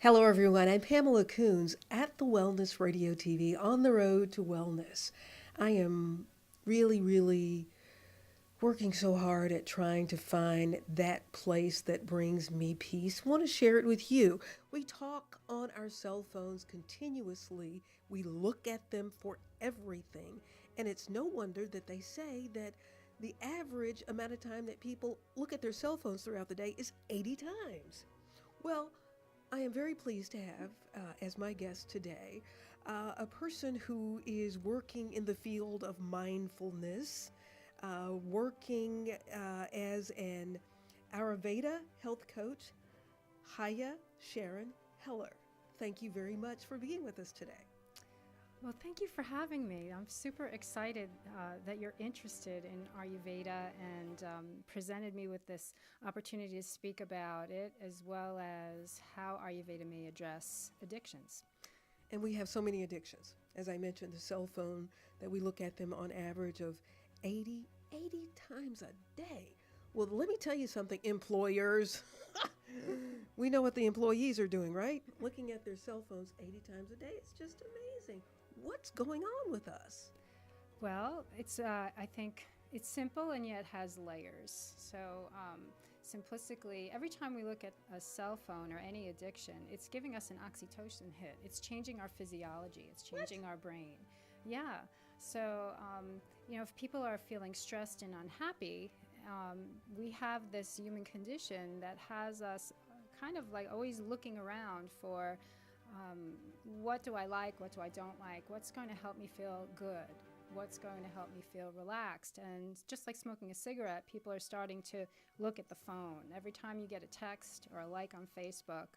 Hello, everyone. I'm Pamela Coons at the Wellness Radio TV on the road to wellness. I am really working so hard at trying to find that place that brings me peace. I want to share it with you. We talk on our cell phones continuously, we look at them for everything, and it's no wonder that they say that the average amount of time that people look at their cell phones throughout the day is 80 times. Well, I am very pleased to have as my guest today a person who is working in the field of mindfulness, working as an Ayurveda health coach, Haya Sharon Heller. Thank you very much for being with us today. Well, thank you for having me. I'm super excited that you're interested in Ayurveda and presented me with this opportunity to speak about it, as well as how Ayurveda may address addictions. And we have so many addictions. As I mentioned, the cell phone, that we look at them on average of 80 times a day. Well, let me tell you something, employers. We know what the employees are doing, right? Looking at their cell phones 80 times a day. It's just amazing. What's going on with us? Well, I think it's simple and yet has layers. So, simplistically, every time we look at a cell phone or any addiction, it's giving us an oxytocin hit. It's changing our physiology. It's changing our brain. Yeah. So, if people are feeling stressed and unhappy, we have this human condition that has us kind of like always looking around for what do I like, what do I don't like, what's going to help me feel good, what's going to help me feel relaxed. And just like smoking a cigarette, people are starting to look at the phone. Every time you get a text or a like on Facebook,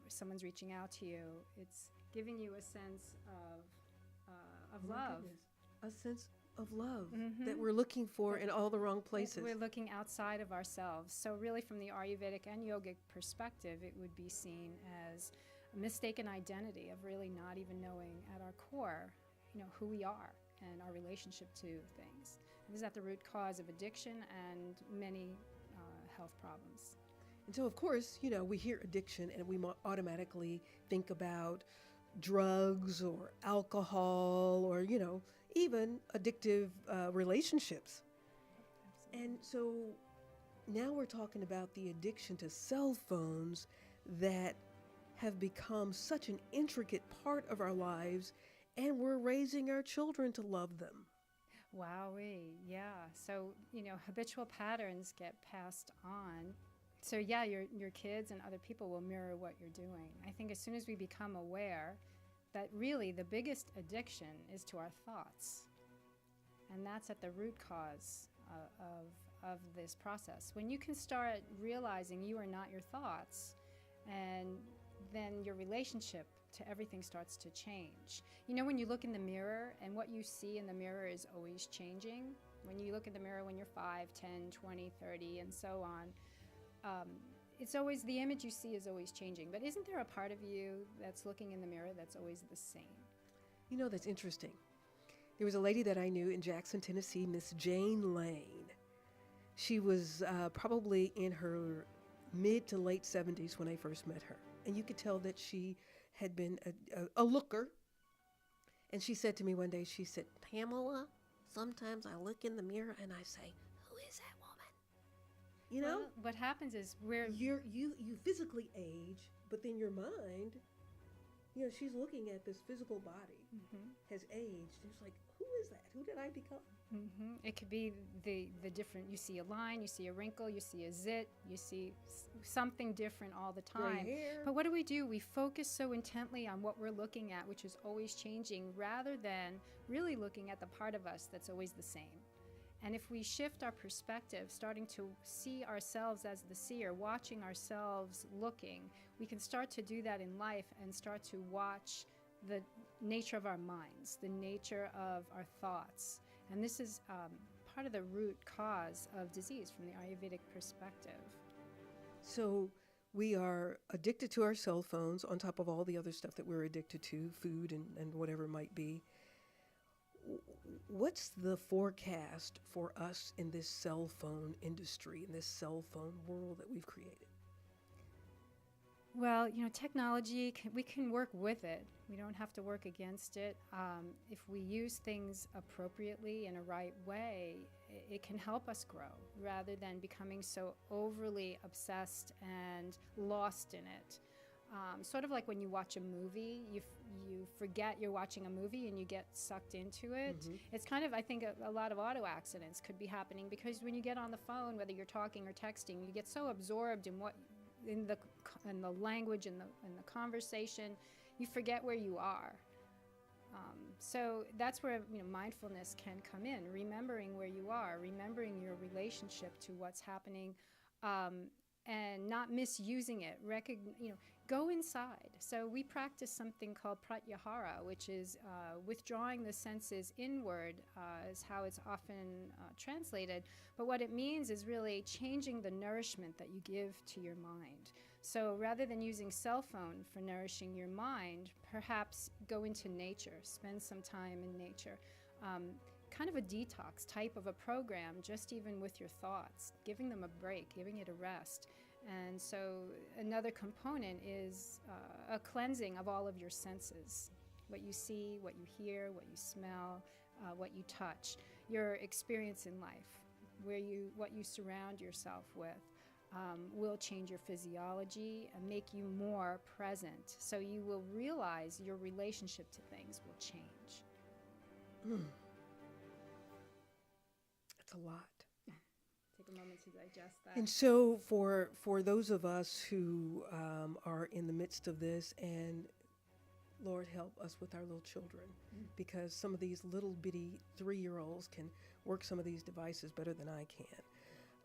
someone's reaching out to you, it's giving you a sense of love. A sense of love Mm-hmm. that we're looking for in all the wrong places. We're looking outside of ourselves. So really from the Ayurvedic and yogic perspective, it would be seen as a mistaken identity of really not even knowing at our core, who we are and our relationship to things. This is at the root cause of addiction and many health problems. And so, of course, we hear addiction and we automatically think about drugs or alcohol or, even addictive relationships. Absolutely. And so now we're talking about the addiction to cell phones that have become such an intricate part of our lives, and we're raising our children to love them. Wowee, yeah. So, habitual patterns get passed on. So, yeah, your kids and other people will mirror what you're doing. I think as soon as we become aware that really the biggest addiction is to our thoughts, and that's at the root cause of this process. When you can start realizing you are not your thoughts, and then your relationship to everything starts to change. When you look in the mirror and what you see in the mirror is always changing. When you look in the mirror when you're 5, 10, 20, 30, and so on, it's always, the image you see is always changing. But isn't there a part of you that's looking in the mirror that's always the same? That's interesting. There was a lady that I knew in Jackson, Tennessee, Miss Jane Lane. She was probably in her mid to late 70s when I first met her. And you could tell that she had been a looker. And she said to me one day, she said, "Pamela, sometimes I look in the mirror and I say, who is that woman?" Well, what happens is you physically age, but then your mind, she's looking at this physical body, has aged. It's like, who is that? Who did I become? Mm-hmm. It could be the different, you see a line, you see a wrinkle, you see a zit, you see something different all the time. Gray hair. But what do? We focus so intently on what we're looking at, which is always changing, rather than really looking at the part of us that's always the same. And if we shift our perspective, starting to see ourselves as the seer, watching ourselves looking, we can start to do that in life and start to watch the nature of our minds, the nature of our thoughts. And this is part of the root cause of disease from the Ayurvedic perspective. So we are addicted to our cell phones on top of all the other stuff that we're addicted to, food and whatever it might be. What's the forecast for us in this cell phone industry, in this cell phone world that we've created? Well, technology, we can work with it. We don't have to work against it. If we use things appropriately in a right way, it can help us grow rather than becoming so overly obsessed and lost in it. Sort of like when you watch a movie, you forget you're watching a movie and you get sucked into it. Mm-hmm. It's kind of, I think, a lot of auto accidents could be happening because when you get on the phone, whether you're talking or texting, you get so absorbed in what in the language and the conversation, you forget where you are. So that's where mindfulness can come in, remembering where you are, remembering your relationship to what's happening, and not misusing it. Go inside. So we practice something called pratyahara, which is withdrawing the senses inward, is how it's often translated. But what it means is really changing the nourishment that you give to your mind. So rather than using cell phone for nourishing your mind, perhaps go into nature, spend some time in nature. Kind of a detox type of a program, just even with your thoughts, giving them a break, giving it a rest. And so another component is a cleansing of all of your senses, what you see, what you hear, what you smell, what you touch, your experience in life, what you surround yourself with. Will change your physiology and make you more present. So you will realize your relationship to things will change. That's a lot. Take a moment to digest that. And so for those of us who are in the midst of this, and Lord help us with our little children, because some of these little bitty 3-year-olds can work some of these devices better than I can.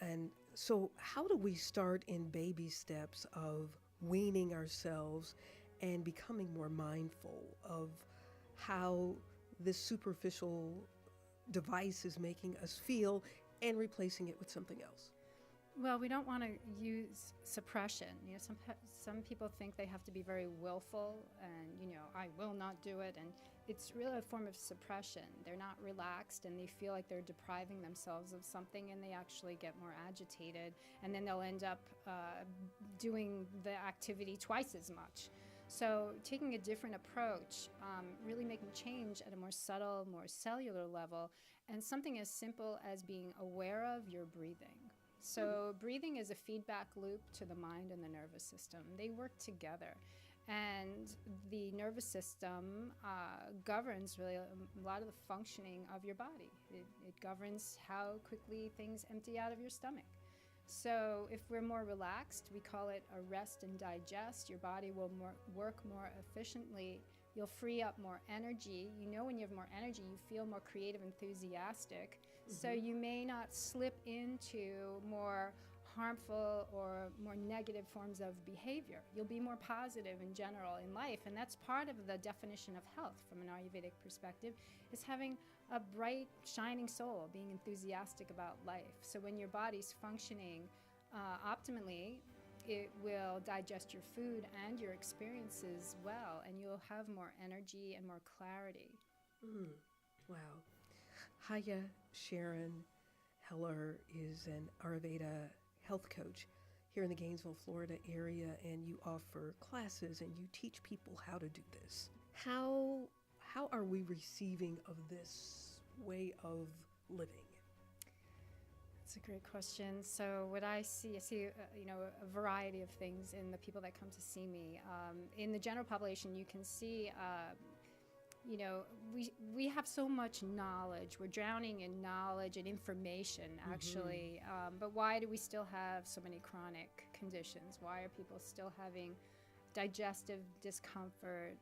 And so how do we start in baby steps of weaning ourselves and becoming more mindful of how this superficial device is making us feel and replacing it with something else? Well, we don't want to use suppression. Some people think they have to be very willful and, I will not do it. And it's really a form of suppression. They're not relaxed and they feel like they're depriving themselves of something, and they actually get more agitated. And then they'll end up doing the activity twice as much. So taking a different approach, really making change at a more subtle, more cellular level, and something as simple as being aware of your breathing. So breathing is a feedback loop to the mind and the nervous system. They work together. And the nervous system governs really a lot of the functioning of your body. It governs how quickly things empty out of your stomach. So if we're more relaxed, we call it a rest and digest. Your body will work more efficiently. You'll free up more energy. When you have more energy, you feel more creative, enthusiastic. So you may not slip into more harmful or more negative forms of behavior. You'll be more positive in general in life, and that's part of the definition of health from an Ayurvedic perspective, is having a bright, shining soul, being enthusiastic about life. So when your body's functioning optimally, it will digest your food and your experiences well, and you'll have more energy and more clarity. Wow. Haya Sharon Heller is an Ayurveda health coach here in the Gainesville, Florida area, and you offer classes and you teach people how to do this. How are we receiving of this way of living? That's a great question. So what I see a variety of things in the people that come to see me. In the general population, you can see we have so much knowledge. We're drowning in knowledge and information, actually. But why do we still have so many chronic conditions? Why are people still having digestive discomfort,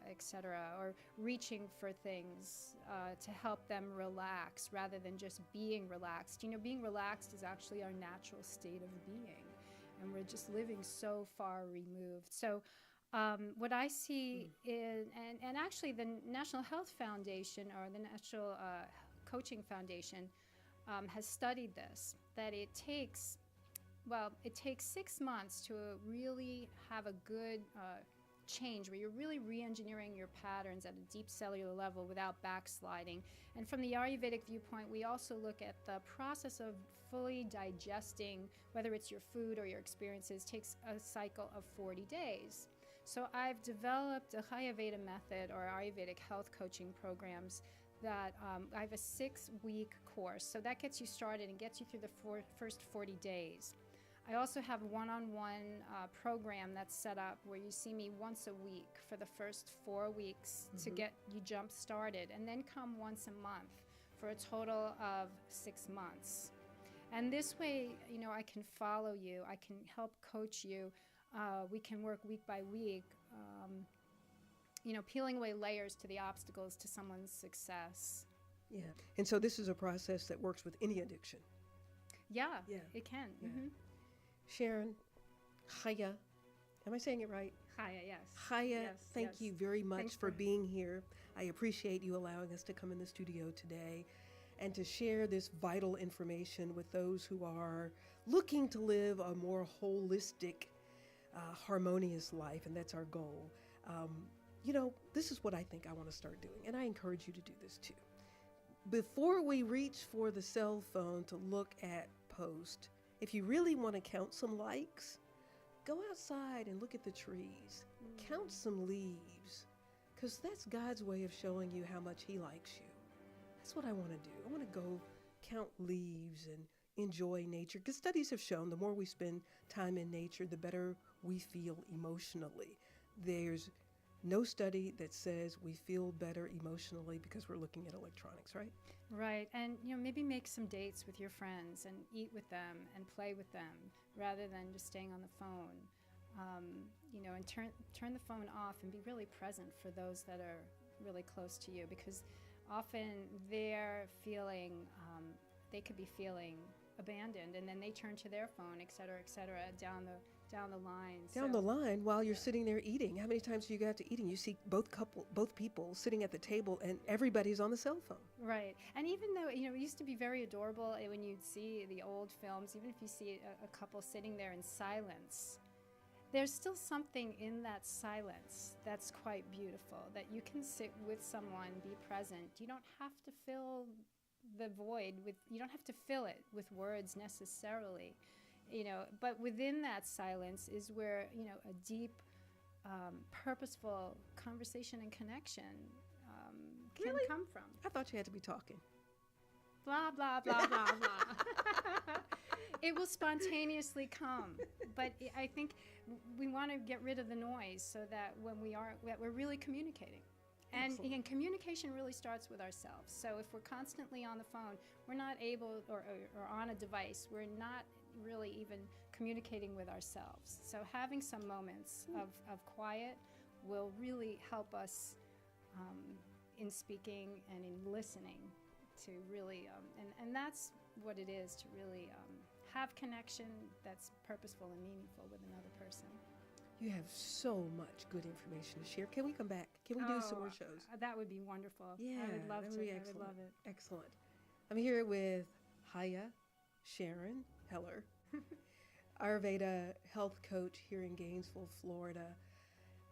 etc., or reaching for things to help them relax rather than just being relaxed? Being relaxed is actually our natural state of being, and we're just living so far removed. So what I see is, and actually the National Health Foundation, or the National Coaching Foundation, has studied this, that it takes 6 months to really have a good change, where you're really re-engineering your patterns at a deep cellular level without backsliding. And from the Ayurvedic viewpoint, we also look at the process of fully digesting, whether it's your food or your experiences, takes a cycle of 40 days. So I've developed a Ayurveda method, or Ayurvedic health coaching programs, that I have a 6-week course. So that gets you started and gets you through the first 40 days. I also have a one-on-one program that's set up where you see me once a week for the first 4 weeks to get you jump started, and then come once a month for a total of 6 months. And this way, you know, I can follow you, I can help coach you, we can work week by week, you know, peeling away layers to the obstacles to someone's success. Yeah. And so this is a process that works with any addiction. Yeah, Yeah. it can. Yeah. Sharon, Haya, am I saying it right? Haya, yes. Haya, Yes, thank yes. you very much Thanks for for- being here. I appreciate you allowing us to come in the studio today and to share this vital information with those who are looking to live a more holistic, harmonious life, and that's our goal. You know, this is what I think I want to start doing, and I encourage you to do this too. Before we reach for the cell phone to look at post, if you really want to count some likes, go outside and look at the trees. Count some leaves, because that's God's way of showing you how much He likes you. That's what I want to do. I want to go count leaves and enjoy nature, because studies have shown the more we spend time in nature, the better we feel emotionally. There's no study that says we feel better emotionally because we're looking at electronics, right? Right, and you know, maybe make some dates with your friends and eat with them and play with them rather than just staying on the phone. You know, and turn the phone off and be really present for those that are really close to you, because often they're feeling, they could be feeling abandoned, and then they turn to their phone, et cetera, down the line. Down the line while you're sitting there eating. How many times do you go out to eating? You see both people sitting at the table and everybody's on the cell phone. Right. And even though, you know, it used to be very adorable when you'd see the old films, even if you see a couple sitting there in silence, there's still something in that silence that's quite beautiful, that you can sit with someone, be present. You don't have to fill the void you don't have to fill it with words necessarily. You know, but within that silence is where, you know, a deep, purposeful conversation and connection can Really? come from. I thought you had to be talking. Blah, blah, blah, blah, blah. It will spontaneously come. But I think we want to get rid of the noise so that when we're really communicating. And Excellent. again, communication really starts with ourselves. So if we're constantly on the phone, we're not able, or on a device, we're not really even communicating with ourselves. So having some moments of quiet will really help us in speaking and in listening to really, and that's what it is, to really have connection that's purposeful and meaningful with another person. You have so much good information to share. Can we come back? Can we do some more shows? That would be wonderful. Yeah, I would love that to. would be I excellent. would love it. Excellent. I'm here with Haya Sharon Heller, Ayurveda health coach here in Gainesville, Florida.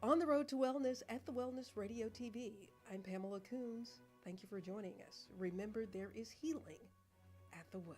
On the road to wellness at the Wellness Radio TV. I'm Pamela Coons. Thank you for joining us. Remember, there is healing at the well.